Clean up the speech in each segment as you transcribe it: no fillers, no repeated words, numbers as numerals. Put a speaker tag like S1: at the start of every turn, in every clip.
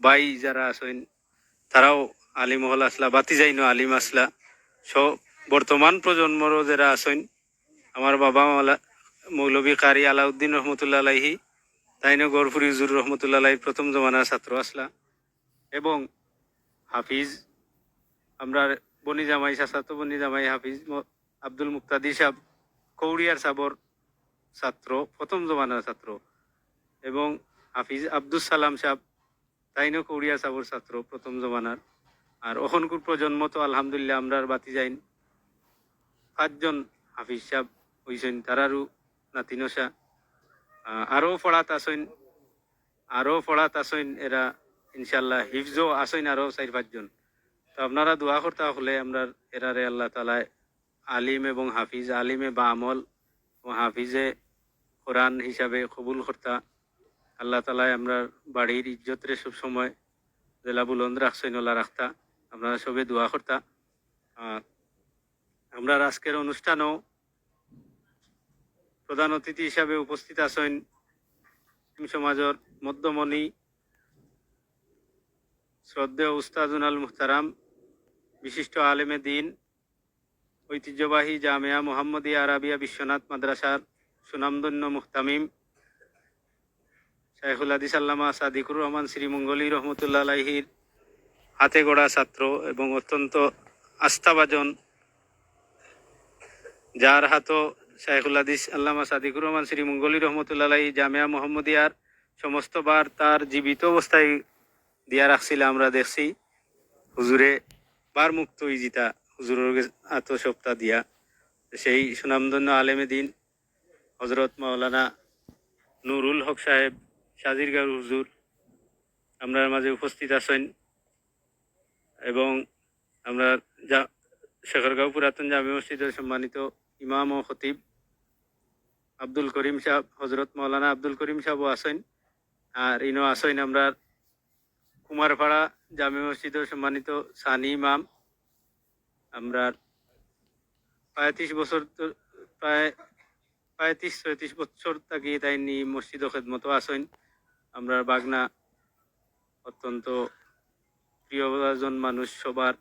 S1: By যারা আছেন তারাও আলিম হল আসলা, বাতি যাইনো আলিম আসলা। বর্তমান প্রজন্মরও যারা আছেন, আমার বাবা মৌলভী কারি আলাউদ্দিন রহমতুল্লাহ আলাইহি, তাইনো গরফুরি হুজুর রহমতুল্লাহ আলাইহির প্রথম জমানার ছাত্র আসলা। এবং হাফিজ আমরা বনি জামাই চাচাতো বনি জামাই হাফিজ আব্দুল মুক্তাদি সাহেব কৌড়িয়ার সাবর ছাত্র, প্রথম জমানার ছাত্র। এবং হাফিজ আব্দুল সালাম সাহেব তাইনো কৌড়িয়া সাবর ছাত্র, প্রথম জমানার। আর অখনকুর প্রজন্ম তো আলহামদুলিল্লাহ আমরা বাতি যাইন 5জন হাফিজ সাহেব হইছেন, তারারও নাতিনসা আরও পড়াত আসেন এরা ইনশাল্লাহ, হিফজও আসেন আরও 4-5 জন। তো আপনারা দোয়া করতে হলে আমরা এরারে আল্লাহ তালায় আলিম এবং হাফিজ, আলিমে বা আমল ও হাফিজে কোরআন হিসাবে কবুল করতা আল্লাহ তালায় আমরা বাড়ির ইজ্জতরে সব সময় জেলা বুলন্দ রাখছেন ওলা রাখতা। আপনারা সবে দোয়া করতা। আমরা আজকের অনুষ্ঠানও প্রধান অতিথি হিসাবে উপস্থিত আছেন সমাজের মধ্যমণি শ্রদ্ধেয় উস্তাদুল আল মুহতারাম, বিশিষ্ট আলেমে দিন, ঐতিহ্যবাহী জামিয়া মুহাম্মদিয়া আরাবিয়া বিশ্বনাথ মাদ্রাসার সুনামধন্য মুহতামিম শাইখুল হাদিস আল্লামা সাদিকুর রহমান শ্রীমঙ্গলী রহমতুল্লাহ আলাইহির হাতে গড়া ছাত্র এবং অত্যন্ত আস্থাভাজন, যার হাতও শাইখুল হাদিস আল্লামা সাদিকুর রহমান শ্রীমঙ্গলী রহমতুল্লাহ আলাইহি জামিয়া মুহাম্মদিয়ার সমস্ত বার তার জীবিত অবস্থায় দিয়া রাখছিল। আমরা দেখছি হুজুরে বার মুক্ত ইজিতা হুজুরের আত্মসপ্তাহ দিয়া। সেই সুনামধন্য আলেমে দিন হজরত মাওলানা নুরুল হক সাহেব সাজিরগাঁও হুজুর আমরা মাঝে উপস্থিত আছেন। এবং আমরা শেখরগাঁও পুরাতন জামে মসজিদের সম্মানিত ইমাম ও খতিব আব্দুল করিম সাহেব, হজরত মাওলানা আব্দুল করিম সাহেবও আছেন। আর ইনো আছেন আমরা কুমারপাড়া জামে মসজিদের সম্মানিত সানি ইমাম। আমরা প্রায় 30-34 বছর থাকি তাই নি মসজিদ খেদমতো আছেন। আমরা বাগনা অত্যন্ত প্রিয়জন মানুষ সবার,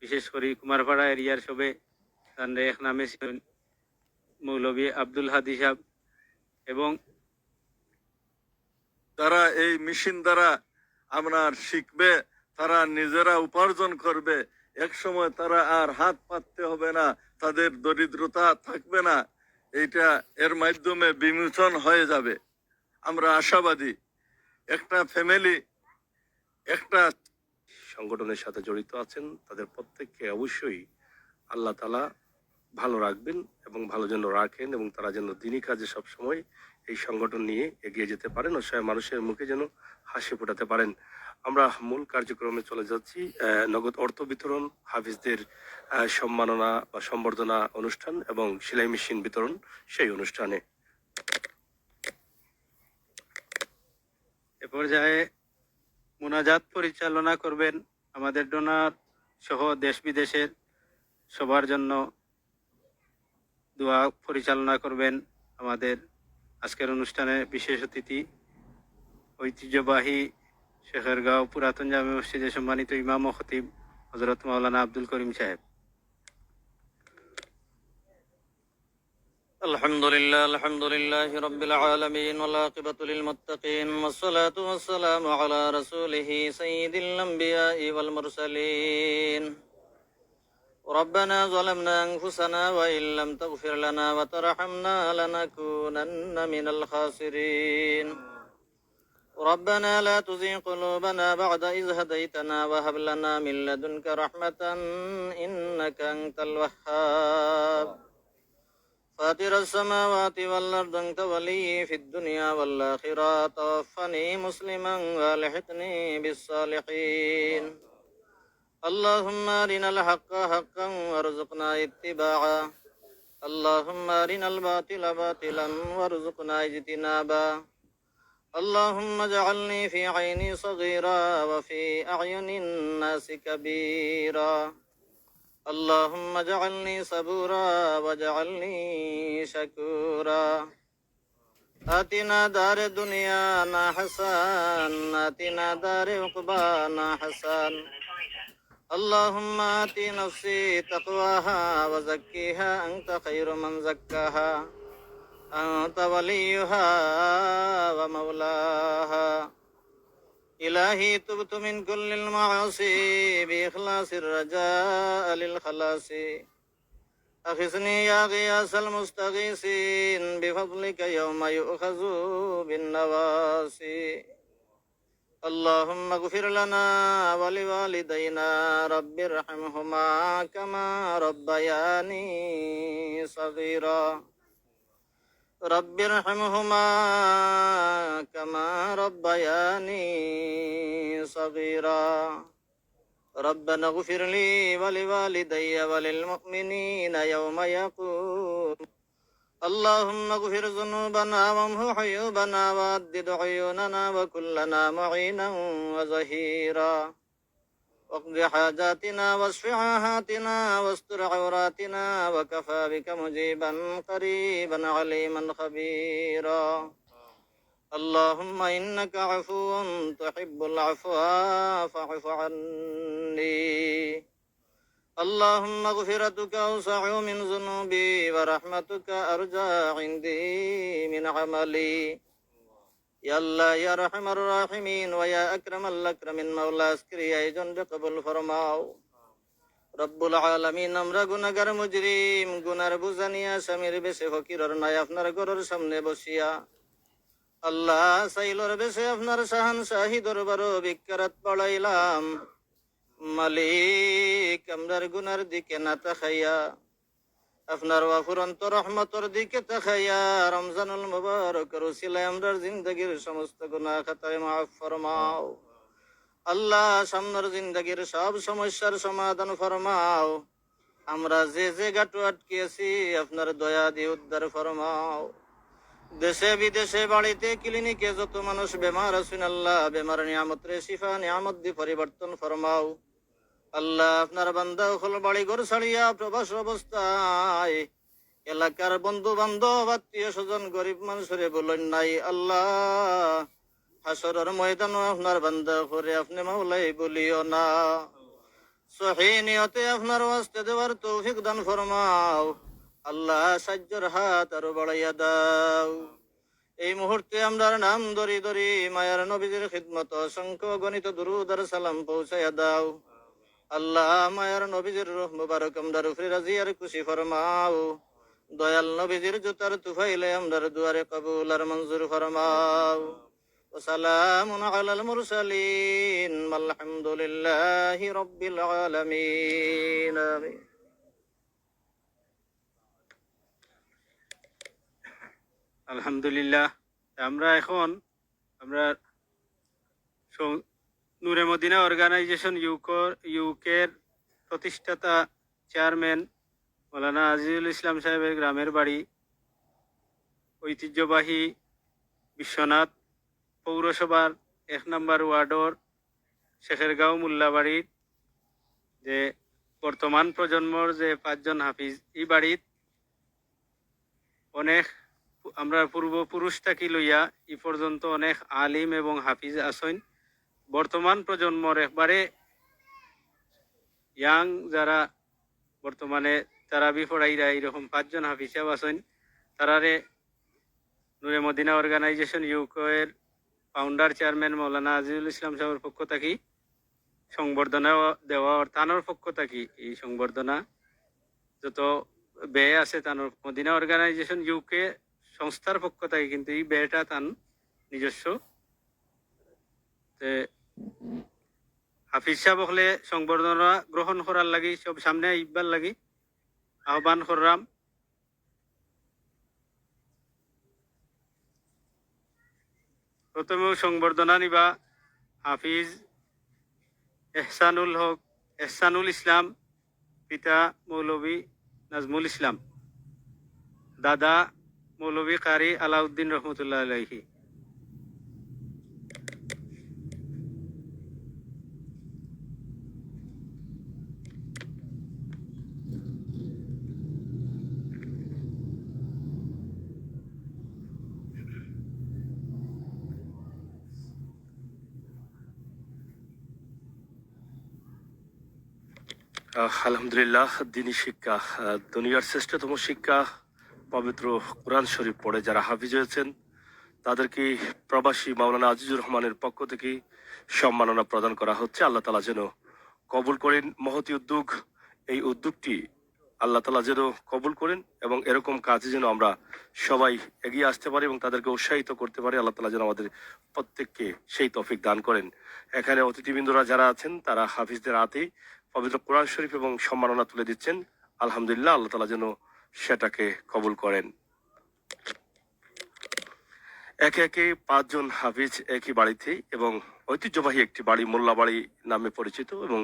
S1: বিশেষ করে কুমারপাড়া এরিয়ার সবে তার এক নামে ছিলেন মৌলভী আব্দুল হাদি সাহেব। এবং
S2: তারা এই মেশিন দ্বারা আপনার শিখবে, তারা নিজেরা উপার্জন করবে, এক সময় তারা আর হাত পাততে হবে না, তাদের দরিদ্রতা থাকবে না, এইটা এর মাধ্যমে বিমোচন হয়ে যাবে। আমরা আশাবাদী একটা ফ্যামিলি একটা
S3: সংগঠনের সাথে জড়িত আছেন তাদের প্রত্যেককে অবশ্যই আল্লাহ তাআলা ভালো রাখবেন এবং ভালো যেন রাখেন, এবং তারা যেন দিনই কাজে সবসময় এই সংগঠন নিয়ে এগিয়ে যেতে পারেন, অসহায় মানুষের মুখে যেন হাসি ফোটাতে পারেন। আমরা মূল কার্যক্রমে চলে যাচ্ছি, নগদ অর্থ বিতরণ, হাফিজদের সম্মাননা বা সম্বর্ধনা অনুষ্ঠান এবং সেলাই মেশিন বিতরণ, সেই অনুষ্ঠানে
S1: এ পর্যায়ে মুনাজাত পরিচালনা করবেন আমাদের ডোনার সহ দেশ বিদেশের সবার জন্য দোয়া পরিচালনা করবেন আমাদের আজকের অনুষ্ঠানে বিশেষ অতিথি ঐতিহ্যবাহী শেখরগাঁও পুরাতন জামে মসজিদের সম্মানিত ইমাম ও খতিব হজরত মাওলানা আব্দুল করিম সাহেব।
S4: الحمد لله رب العالمين والعاقبة للمتقين والصلاة والسلام على رسوله سيد الأنبياء والمرسلين. ربنا ظلمنا أنفسنا وإن لم تغفر لنا وترحمنا لنكونن من الخاسرين. ربنا لا تزغ قلوبنا بعد إذ هديتنا وهب لنا من لدنك رحمة إنك أنت الوهاب. فاطر السماوات والأرض أنت ولي في الدنيا والآخرة توفني مسلما والحقني بالصالحين. اللهم أرنا الحق حقا وارزقنا اتباعه. اللهم أرنا الباطل باطلا وارزقنا اجتنابه. اللهم اجعلني في عيني صغيرا وفي أعين الناس كبيرا. اللهم اجعلني صبورا واجعلني شكورا. آتنا دار دنيانا حسن آتنا دار عقبانا حسن اللهم آت نفسي تقواها وزكيها أنت خير من زكاها أنت وليها ومولاها إلهي تبت من كل المعاصي بإخلاص الرجاء للخلاص أخذني يا غياث المستغيثين بفضلك يوم يؤخذ بالنواسي اللهم اغفر لنا ولوالدينا رب ارحمهما كما ربياني صغيرا رب ارحمهما كما ربياني صغيرا ربنا اغفر لي ولوالدي وللمؤمنين يوم يقوم اللهم اغفر ذنوبنا وامحو عيوبنا وعدد عيوننا وكلنا معينا وظهيرا واقض حاجاتنا واشف عاهاتنا واستر عوراتنا وكفى بك مجيبا قريبا عليما خبيرا اللهم إنك عفو تحب العفو فاعف عني اللهم مغفرتك أوسع من ذنوبي ورحمتك أرجى عندي من عملي يا الله يا رحم الراحمين ويا أكرم الأكرمين مولا আজকের এই আয়োজনকে কবুল ফরমাও রব্বুল আলামিন আমরা গুনাহগার মুজরিম গুনার বোঝা নিয়া স্বামীর বেশে ফকিরর নাই আপনার ঘরের সামনে বসিয়া আল্লাহ সাইলর বেশে আপনার শাহানশাহী দরবারও ভিক্ষারাত পড়াইলাম মালিক আমরার গুনার দিকে না তাকাইয়া আপনার ওয়াফুরন্ত রহমতর দিকে তাকাইয়া রমজানুল মুবারকের উসিলায় আমরার জিন্দেগীর সমস্ত গুনাহ খাতায় মাফ ফরমাও আল্লাহ সামনের জিন্দেগীর সব সমস্যার সমাধান ফরমাও আমরা যে যে গাঁটু আটকিয়েছি আপনার দয়া দিয়ে উদ্ধার ফরমাও দেশে বিদেশে বাড়িতে ক্লিনিকে যত মানুষ বেমার আছেন আল্লাহ বেমার নিয়ামত রে শিফা নিয়ামত দিয়ে পরিবর্তন ফরমাও আল্লাহ আপনার বান্দা হল বাড়ি ঘর ছাড়িয়া প্রবাস অবস্থায় এলাকার বন্ধু বান্ধব আত্মীয় স্বজন গরিব মানুষরে বলেন নাই আল্লাহ হাসরের ময়দান আপনার বান্দা করে আপনি মাওলাই বলিও না সহি নিয়তে আপনার ওয়াস্তে দেওয়ার তৌফিক দান ফরমাও আল্লাহ সাহায্যের হাত আরো বাড়াইয়া দাও এই মুহূর্তে আমরার নাম ধরি ধরি মায়ার নবীদের খিদমত অসংখ্য গণিত দুরূদ আর সালাম পৌঁছাইয়া দাও আল্লাহ মায়ার নবীজির রূহ মুবারক আমরার উপরে রাজি আর খুশি ফরমাও দয়াল নবীজির জুতার তুফাইলে আমরার দুয়ারে কবুল আর মঞ্জুর ফরমাও وسلام على المرسلين والحمد لله رب العالمين آمين
S1: আলহামদুলিল্লাহ আমরা নূরে মদিনা অর্গানাইজেশন ইউকের প্রতিষ্ঠাতা চেয়ারম্যান মৌলানা আজিজুল ইসলাম সাহেবের গ্রামের বাড়ি ঐতিহ্যবাহী বিশ্বনাথ পৌরসভার 1 নম্বর ওয়ার্ডর শেখেরগাঁও মোল্লাবাড়ির যে বর্তমান প্রজন্মর যে 5 জন হাফিজ এই বাড়িত অনেক আমরা পূর্বপুরুষ থাকি লইয়া ই পর্যন্ত অনেক আলিম এবং হাফিজ আছেন বর্তমান প্রজন্মর একবারে ইয়াং যারা বর্তমানে তারাবি পড়াইরা এরকম 5 জন হাফিজ সাহেব আছেন তারারে নূরে মদিনা অর্গানাইজেশন ইউকের ফাউন্ডার চেয়ারম্যান মৌলানা আজিজুল ইসলাম সাহেবের পক্ষ থাকি সংবর্ধনা দেওয়া তানোর পক্ষ থাকি এই সংবর্ধনা যত ব্যয় আছে তানোর মদিনা অর্গানাইজেশন ইউকে সংস্থার পক্ষ থাকি কিন্তু এই ব্যয়টা তান নিজস্ব হাফিজ সাহেব হলে সংবর্ধনা গ্রহণ করার লাগি সব সামনে আইবার লাগি আহ্বান করলাম প্রথমে সংবর্ধনা নিবা হাফিজ এহসানুল ইসলাম পিতা মৌলভী নাজমুল ইসলাম দাদা মৌলভী কারি আলাউদ্দিন রহমতুল্লাহ আলাইহি
S3: আলহামদুলিল্লাহ, দিনী শিক্ষা দুনিয়ার শ্রেষ্ঠতম শিক্ষা। পবিত্র কোরআন শরীফ পড়ে যারা হাফিজ হয়েছেন তাদেরকে প্রবাসী মাওলানা আজিজুর রহমানের পক্ষ থেকে সম্মাননা প্রদান করা হচ্ছে। আল্লাহ তালা যেন কবুল করেন মহতি উদ্যোগ। এই উদ্যোগটি আল্লাহ তালা যেন কবুল করেন এবং এরকম কাজে যেন আমরা সবাই এগিয়ে আসতে পারি এবং তাদেরকে উৎসাহিত করতে পারি। আল্লাহ তালা যেন আমাদের প্রত্যেককে সেই তৌফিক দান করেন। এখানে অতিথিবৃন্দরা যারা আছেন তারা হাফিজদের হাতে পবিত্র কোরআন শরীফ এবং সম্মাননা তুলে দিচ্ছেন। আলহামদুলিল্লাহ, আল্লাহ তালা যেন সেটাকে কবুল করেন। একে একে 5 জন হাফিজ একই বাড়িতে এবং ঐতিহ্যবাহী একটি বাড়ি মোল্লা বাড়ি নামে পরিচিত এবং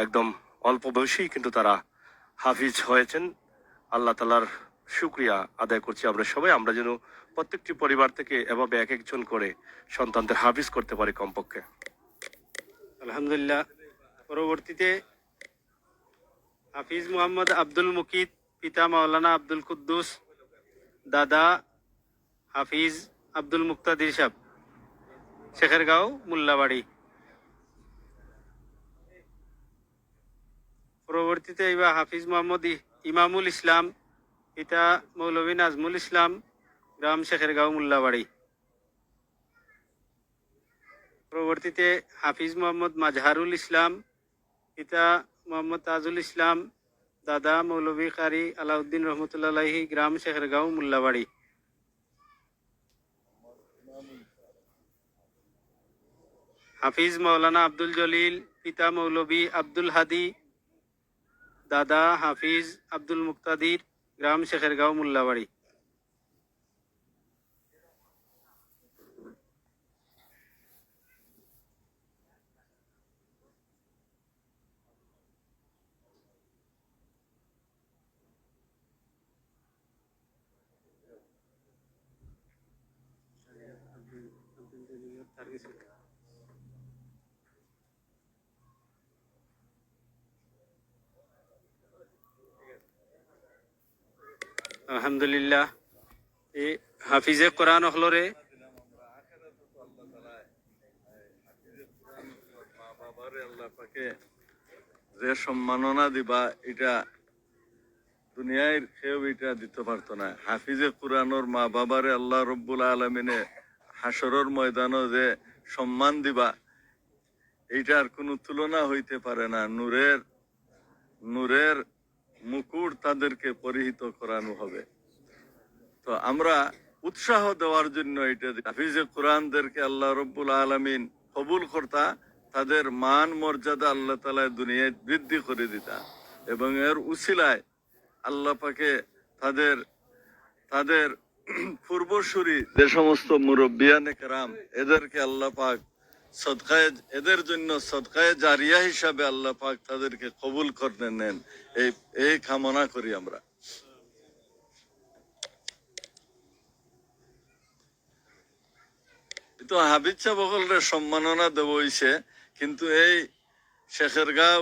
S3: একদম অল্প বয়সেই কিন্তু তারা হাফিজ হয়েছেন। আল্লাহ তালার শুক্রিয়া আদায় করছি আমরা সবাই। আমরা যেন প্রত্যেকটি পরিবার থেকে এভাবে এক একজন করে সন্তানদের হাফিজ করতে পারি কমপক্ষে।
S1: আলহামদুলিল্লাহ। পরবর্তীতে হাফিজ মোহাম্মদ আব্দুল মুকিত, পিতা মাওলানা আব্দুল কুদ্দুস, দাদা হাফিজ আব্দুল মুক্তাদির সাহেব, শেখেরগাঁও মোল্লাবাড়ি। পরবর্তীতে এবার হাফিজ মোহাম্মদ ইমামুল ইসলাম, পিতা মৌলভী নাজমুল ইসলাম, গ্রাম শেখেরগাঁও মোল্লাবাড়ি। পরবর্তীতে হাফিজ মোহাম্মদ মাজহারুল ইসলাম, পিতা মোহাম্মদ তাজুল ইসলাম, দাদা মৌলভী কারি আলাউদ্দিন রহমতুল্লাহি, গ্রাম শেখেরগাঁও মোল্লাবাড়ি। হাফিজ মাওলানা আব্দুল জলিল, পিতা মৌলভী আব্দুল হাদি, দাদা হাফিজ আব্দুল মুক্তাদির, গ্রাম শেখেরগাঁও মোল্লাবাড়ি। আলহামদুলিল্লাহ। এই হাফিজে কোরআন হলরে
S2: মা বাবারে আল্লাহ পাকে যে সম্মাননা দিবা এটা দুনিয়ায় কেউ এটা দিতে পারতো না। হাফিজে কোরআনর মা বাবারে আল্লাহ রব্বুল আলমিনে হাসরের ময়দানও যে সম্মান দিবা এইটার কোনো তুলনা হইতে পারে না। নূরের নূরের মুকুট তাদেরকে পরিহিত করানো হবে। তো আমরা উৎসাহ দেওয়ার জন্য এটা হাফিজে কোরআনদেরকে আল্লাহ রব্বুল আলমিন কবুল করতা, তাদের মান মর্যাদা আল্লাহ তাআলা দুনিয়ায় বৃদ্ধি করে দিতা এবং এর উসিলায় আল্লাহ পাকে তাদের পূর্বসূরি যে সমস্ত মুরব্বিয়ানে কেরাম এদেরকে আল্লাহ পাক সদকায়ে এদের জন্য সদকায়ে জারিয়া হিসাবে আল্লাহ পাক তাদেরকে কবুল করে নেন, এই কামনা করি আমরা। তো হাবিজ সাহেব সকলের সম্মাননা দেব হইছে, কিন্তু এই শেখেরগাঁও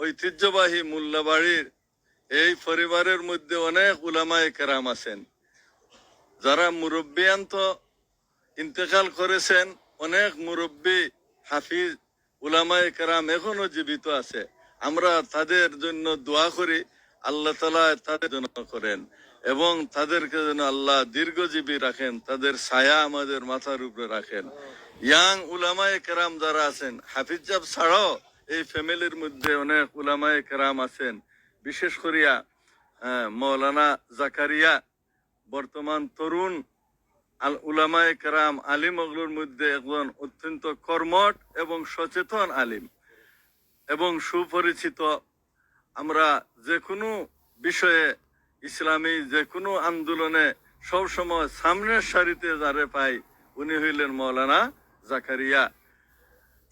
S2: ঐতিহ্যবাহী মোল্লাবাড়ির এই পরিবারের মধ্যে অনেক উলামায়ে কেরাম আছেন যারা মুরব্বিয়ান তো ইন্তেকাল করেছেন। অনেক মুরব্বী হাফিজ উলামায়ে কেরাম এখনো জীবিত আছে। আমরা তাদের জন্য দোয়া করি আল্লাহ তাআলা তাদের জন্য করেন এবং তাদেরকে যেন আল্লাহ দীর্ঘজীবী রাখেন, তাদের ছায়া আমাদের মাথার উপরে রাখেন। ইয়াং উলামায়ে কেরাম যারা আছেন, হাফিজ সাহেব ছাড়াও এই ফ্যামিলির মধ্যে অনেক উলামায়ে কেরাম আছেন। বিশেষ করিয়া মৌলানা জাকারিয়া বর্তমান তরুণ উলামায়ে কেরাম আলিম ওগুলোর মধ্যে একজন অত্যন্ত কর্মঠ এবং সচেতন আলিম এবং সুপরিচিত। আমরা যে কোনো বিষয়ে ইসলামী যে কোনো আন্দোলনে সবসময় সামনের সারিতে যারে পাই উনি হইলেন মৌলানা জাকারিয়া।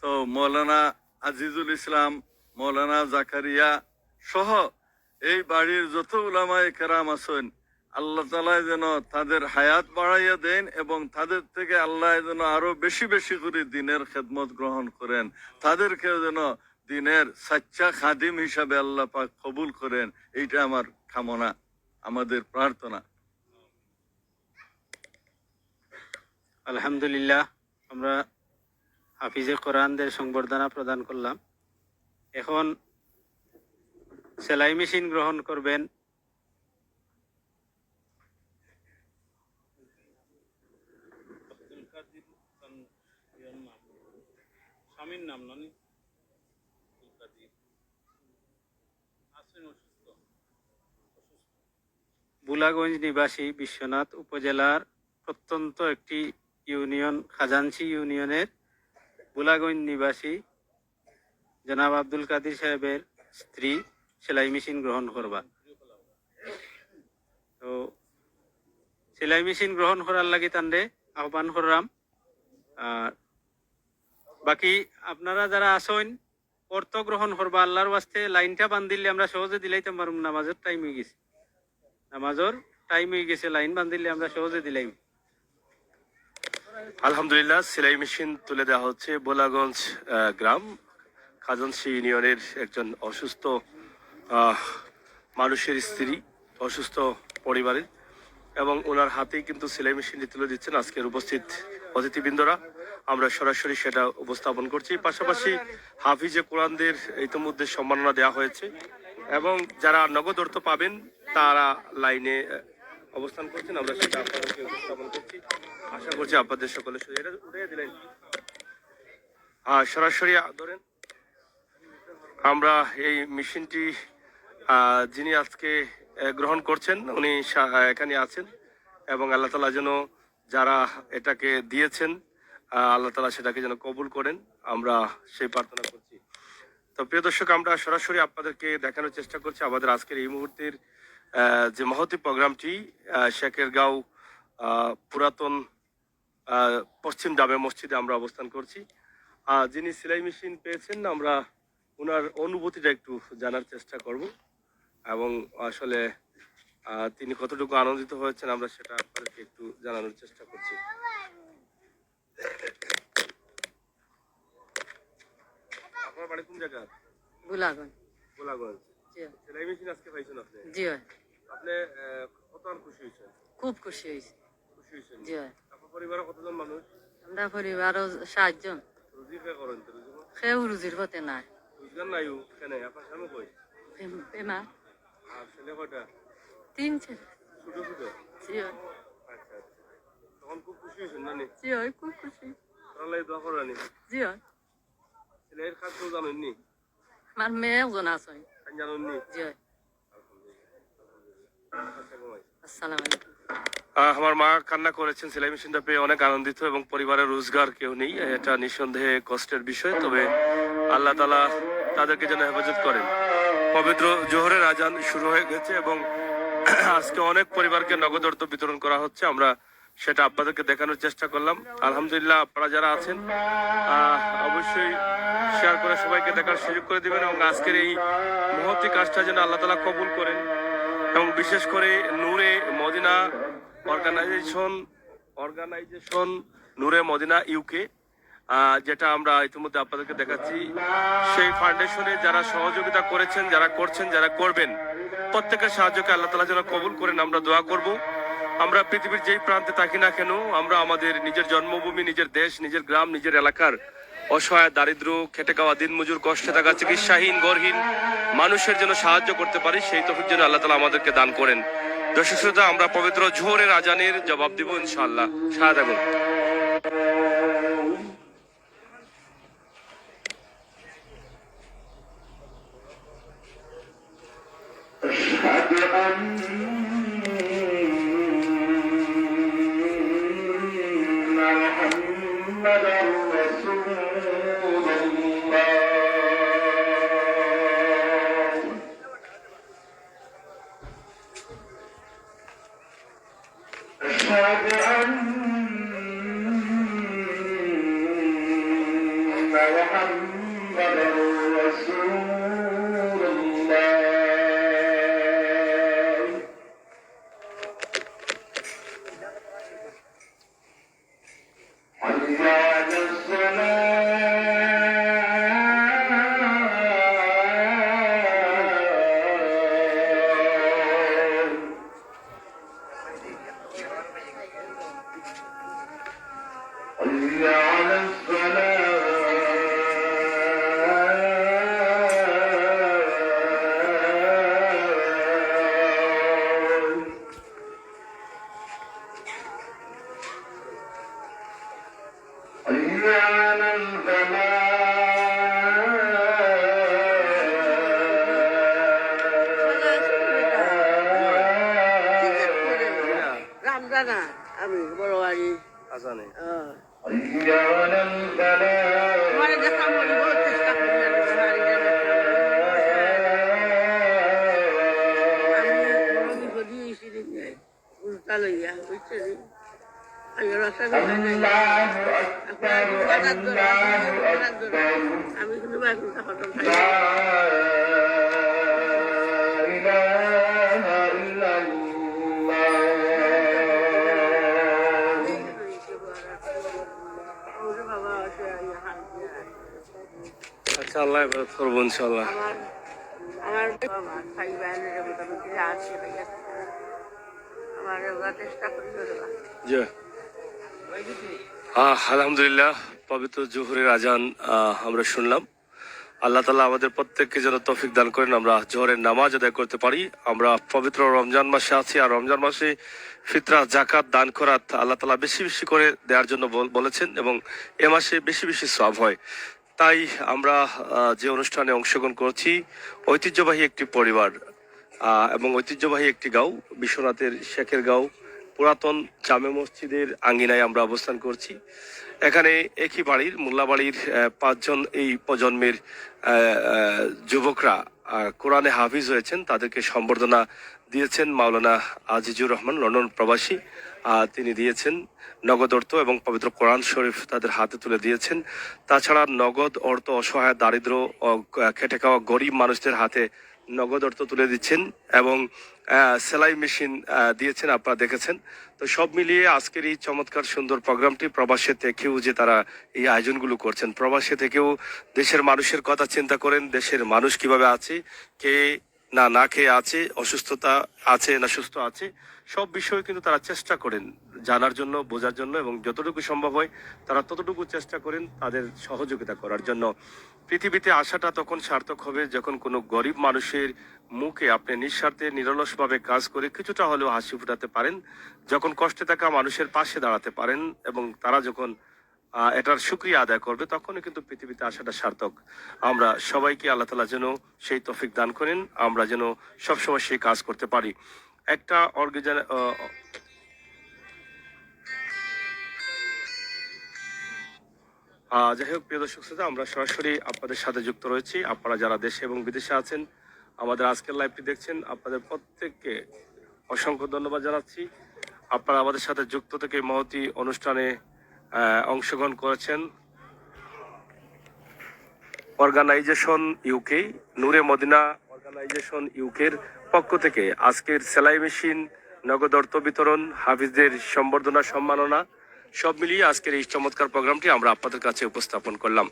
S2: তো মৌলানা আজিজুল ইসলাম, মৌলানা জাকারিয়া সহ এই বাড়ির যত উলামায়ে কেরাম আছেন আল্লাহ তাআলা যেন তাদের হায়াত বাড়াইয়া দেন এবং তাদের থেকে আল্লাহ যেন আরো বেশি বেশি করে দিনের খেদমত গ্রহণ করেন, তাদেরকে যেন দিনের সাচ্চা খাদিম হিসাবে আল্লাহ পাক কবুল করেন। এইটা আমার কামনা, আমাদের প্রার্থনা।
S1: আলহামদুলিল্লাহ। আমরা হাফিজে কোরআনদের সংবর্ধনা প্রদান করলাম। এখন সেলাই মেশিন গ্রহণ করবেন। বুলাগঞ্জ নিবাসী বিশ্বনাথ উপজেলার প্রত্যন্ত একটি ইউনিয়ন, খাজানসি ইউনিয়নের বুলাগঞ্জ নিবাসী জনাব আব্দুল কাদির সাহেবের স্ত্রী সেলাই মেশিন গ্রহণ করবা। তো সেলাই মেশিন গ্রহণ করার লাগি তান্ডে আহ্বান করলাম। আর বাকি আপনারা যারা আসেন অর্থ গ্রহণ করবা, আল্লাহর ওয়াস্তে লাইনটা বান্ধিলে আমরা সহজে দিলাইতাম পারুম। নামাজের টাইম হয়ে গেছে, নামাজের টাইম হয়ে গেছে, লাইন বান্ধিলে আমরা সহজে দিলাইম।
S3: আলহামদুলিল্লাহ, সেলাই মেশিন তুলে দেওয়া হচ্ছে বোলাগঞ্জ গ্রাম খাজানসি ইউনিয়নের একজন অসুস্থ মানুষের স্ত্রী, অসুস্থ পরিবারের, এবং ওনার হাতেই কিন্তু সেলাই মেশিনটি তুলে দিচ্ছেন আজকের উপস্থিত অতিথিবৃন্দরা। আমরা সরাসরি সেটা উপস্থাপন করছি। পাশাপাশি হাফিজে কোরআনদের ইতিমধ্যে সম্মাননা দেওয়া হয়েছে এবং যারা নগদ অর্থ পাবেন তারা লাইনে অবস্থান করছেন। আমরা সেটা আপনাদেরকে উপস্থাপন করছি। আশা করছি আপনাদের সকলে এটা উঠে দিলেন। সরাসরি ধরেন আমরা এই মেশিনটি যিনি আজকে গ্রহণ করছেন উনি এখানে আছেন এবং আল্লাহ তাআলা যেন যারা এটাকে দিয়েছেন আল্লাহ তাআলা সেটাকে যেন কবুল করেন, আমরা সেই প্রার্থনা করছি। তো প্রিয় দর্শক, আমরা সরাসরি আপনাদেরকে দেখানোর চেষ্টা করছি আমাদের আজকের এই মুহূর্তের যে মহতি প্রোগ্রামটি শেখেরগাঁও পুরাতন পশ্চিম জামে মসজিদে আমরা অবস্থান করছি। যিনি সেলাই মেশিন পেয়েছেন আমরা ওনার অনুভূতিটা একটু জানার চেষ্টা করব এবং আসলে তিনি কতটুকু আনন্দিত হয়েছেন আমরা সেটা আপনাদেরকে একটু জানানোর চেষ্টা করছি। আপনার বাড়ি কোন জায়গা?
S5: বুলাগঞ্জ।
S3: গোলাগঞ্জ।
S5: জি
S3: সেলাই মেশিন আজকে পাইছেন আপনি?
S5: জি হয়।
S3: আপনি কত খুশি হয়েছেন?
S5: খুব খুশি হয়েছি।
S3: খুশি হয়েছেন?
S5: জি হয়।
S3: আপনার পরিবারে কতজন মানুষ?
S5: আমরা পরিবারও 7 জন।
S3: রুজি কে করেন তো? রুজি
S5: কেউ রুজির পথে নাই।
S3: রোজগার নাই কেন? আপনার স্বামী কই?
S5: বেমার।
S3: আর ছেলে কয়টা?
S5: 3 ছেলে।
S3: ছোট ছোট?
S5: জি হয়।
S3: আচ্ছা, তখন খুব খুশি হয়েছেন না?
S5: জি হয়, খুব খুশি।
S3: তাহলে দোয়া করেনি?
S5: জি হয়।
S3: ছেলের কাজ তো জানেননি?
S5: আমার মেয়ে একজন আছে।
S3: জানেননি?
S5: জি হয়। আসসালামু আলাইকুম।
S3: আমার মা কান্না করেছেন সেলাই মেশিনটা পেয়ে অনেক আনন্দিত এবং পরিবারের রোজগার কেউ নেই, এটা নিঃসন্দেহে কষ্টের বিষয়। তবে আল্লাহ তাআলা তাদেরকে যেন হেফাজত করেন। পবিত্র জোহরের আজান শুরু হয়ে গেছে এবং আজকে অনেক পরিবারকে নগদ অর্থ বিতরণ করা হচ্ছে। আমরা সেটা আপনাদেরকে দেখানোর চেষ্টা করলাম। আলহামদুলিল্লাহ, আপনারা যারা আছেন অবশ্যই শেয়ার করে সবাইকে দেখার সুযোগ করে দিবেন এবং আজকের এই মহতি কাজটা যেন আল্লাহ তাআলা কবুল করেন এবং বিশেষ করে নূরে মদিনা অর্গানাইজেশন নূরে মদিনা ইউকে, যেটা আমরা ইতিমধ্যে আপনাদেরকে দেখাচ্ছি, সেই ফাউন্ডেশনে যারা সহযোগিতা করেছেন, যারা করছেন, যারা করবেন, প্রত্যেকের সাহায্যকে আল্লাহ তাআলা যেন কবুল করেন আমরা দোয়া করব। আমরা পৃথিবীর যেই প্রান্তে থাকি না কেন, আমরা আমাদের নিজের জন্মভূমি, নিজের দেশ, নিজের গ্রাম, নিজের এলাকার অসহায়, দারিদ্র, খেটে খাওয়া, দিনমজুর, কষ্টে থাকা, চিকিৎসাহীন, গরহীন মানুষের জন্য সাহায্য করতে পারি, সেই তৌফিক যেন আল্লাহ তাআলা আমাদেরকে দান করেন। দর্শক শ্রোতা, আমরা পবিত্র জোহরের আজানের জবাব দিব ইনশাআল্লাহ। সাহায্য থাকুন।
S5: আমি কিন্তু
S3: আচ্ছা, আল্লাহ ইবাদত করবো ইনশাল্লাহ।
S5: আমার ভাই বাহিনীর মোটামুটি আছে আমার চেষ্টা করি
S3: জি। আলহামদুলিল্লাহ, পবিত্র জোহরের আজান আমরা শুনলাম। আল্লাহ তাআলা আমাদের প্রত্যেককে যেন তৌফিক দান করেন, আমরা জোহরের নামাজ আদায় করতে পারি। আমরা পবিত্র রমজান মাসে আছি, আর রমজান মাসে ফিতরা, জাকাত দান করাত আল্লাহ তাআলা বেশি বেশি করে দেওয়ার জন্য বলেছেন, এবং এ মাসে বেশি বেশি সওয়াব হয়। তাই আমরা যে অনুষ্ঠানে অংশগ্রহণ করছি, ঐতিহ্যবাহী একটি পরিবার এবং ঐতিহ্যবাহী একটি গাঁও, বিশ্বনাথের শেখের গাঁও পুরাতন জামে মসজিদের আঙ্গিনায় আমরা অবস্থান করছি। এখানে একই বাড়ির, মোল্লাবাড়ির 5 জন এই প্রজন্মের যুবকরা কোরআনে হাফিজ হয়েছেন। তাদেরকে সম্বর্ধনা দিয়েছেন মাওলানা আজিজুর রহমান, লন্ডন প্রবাসী। তিনি দিয়েছেন নগদ অর্থ এবং পবিত্র কোরআন শরীফ তাদের হাতে তুলে দিয়েছেন। তাছাড়া নগদ অর্থ অসহায়, দারিদ্র ও খেটে খাওয়া গরিব মানুষদের হাতে নগদ অর্থ তুলে দিচ্ছেন, এবং সেলাই মেশিন দিয়েছেন, আপনারা দেখেছেন। তো সব মিলিয়ে আজকের এই চমৎকার সুন্দর প্রোগ্রামটি প্রবাসে থেকেও যে তারা এই আয়োজনগুলো করছেন, প্রবাসে থেকেও দেশের মানুষের কথা চিন্তা করেন, দেশের মানুষ কিভাবে আছে, কে না খেয়ে আছে, অসুস্থতা আছে না সুস্থ আছে, সব বিষয়ে কিন্তু তারা চেষ্টা করেন জানার জন্য, বোঝার জন্য, এবং যতটুকু সম্ভব হয় তারা ততটুকু চেষ্টা করেন তাদের সহযোগিতা করার জন্য। পৃথিবীতে আসাটা তখন সার্থক হবে যখন কোনো গরিব মানুষের মুখে আপনি নিঃস্বার্থে নিরলসভাবে কাজ করে কিছুটা হলেও হাসি ফুটাতে পারেন, যখন কষ্টে থাকা মানুষের পাশে দাঁড়াতে পারেন, এবং তারা যখন এটার শুকরিয়া আদায় করবে, তখনই কিন্তু পৃথিবীতে আসাটা সার্থক। আমরা সবাইকে আল্লাহ তাআলা যেন সেই তৌফিক দান করেন, আমরা যেন সবসময় সেই কাজ করতে পারি। একটা যাই হোক, প্রিয় দর্শক শ্রোতা, আমরা সরাসরি আপনাদের সাথে যুক্ত রয়েছি। আপনারা যারা দেশে এবং বিদেশে আছেন, আমাদের আজকের লাইভটি দেখছেন, আপনাদের প্রত্যেককে অসংখ্য ধন্যবাদ জানাচ্ছি। আপনারা আমাদের সাথে যুক্ত থেকে মহতি অনুষ্ঠানে অংশগ্রহণ করেছেন। অর্গানাইজেশন ইউকে, নূরে মদিনা অর্গানাইজেশন ইউকের পক্ষ থেকে আজকের সেলাই মেশিন, নগদ অর্থ বিতরণ, হাফিজদের সম্বর্ধনা, সম্মাননা, সব মিলিয়ে আজকের এই চমৎকার প্রোগ্রামটি আমরা আপনাদের কাছে উপস্থাপন করলাম।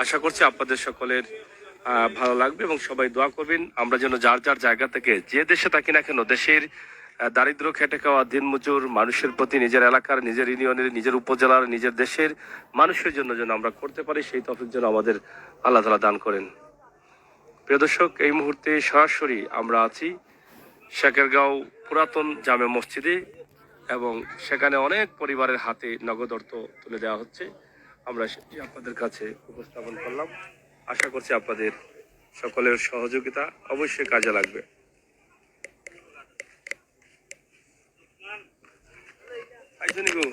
S3: আশা করছি আপনাদের সকলের ভালো লাগবে, এবং সবাই দোয়া করবেন আমরা যেন যার যার জায়গা থেকে যে দেশে থাকি না কেন, দেশের দারিদ্র, খেটে খাওয়া দিনমজুর মানুষের প্রতি, নিজের এলাকার, নিজের ইউনিয়নের, নিজের উপজেলার, নিজের দেশের মানুষের জন্য যেন আমরা করতে পারি, সেই তৌফিক যেন আমাদের আল্লাহ তাআলা দান করেন। প্রিয় দর্শক, এই মুহূর্তে সরাসরি আমরা আছি শেখেরগাঁও পুরাতন জামে মসজিদে, এবং সেখানে অনেক পরিবারের হাতে নগদ অর্থ তুলে দেওয়া হচ্ছে। আমরা সেটি আপনাদের কাছে উপস্থাপন করলাম। আশা করছি আপনাদের সকলের সহযোগিতা অবশ্যই কাজে লাগবে। আইসো নিকো।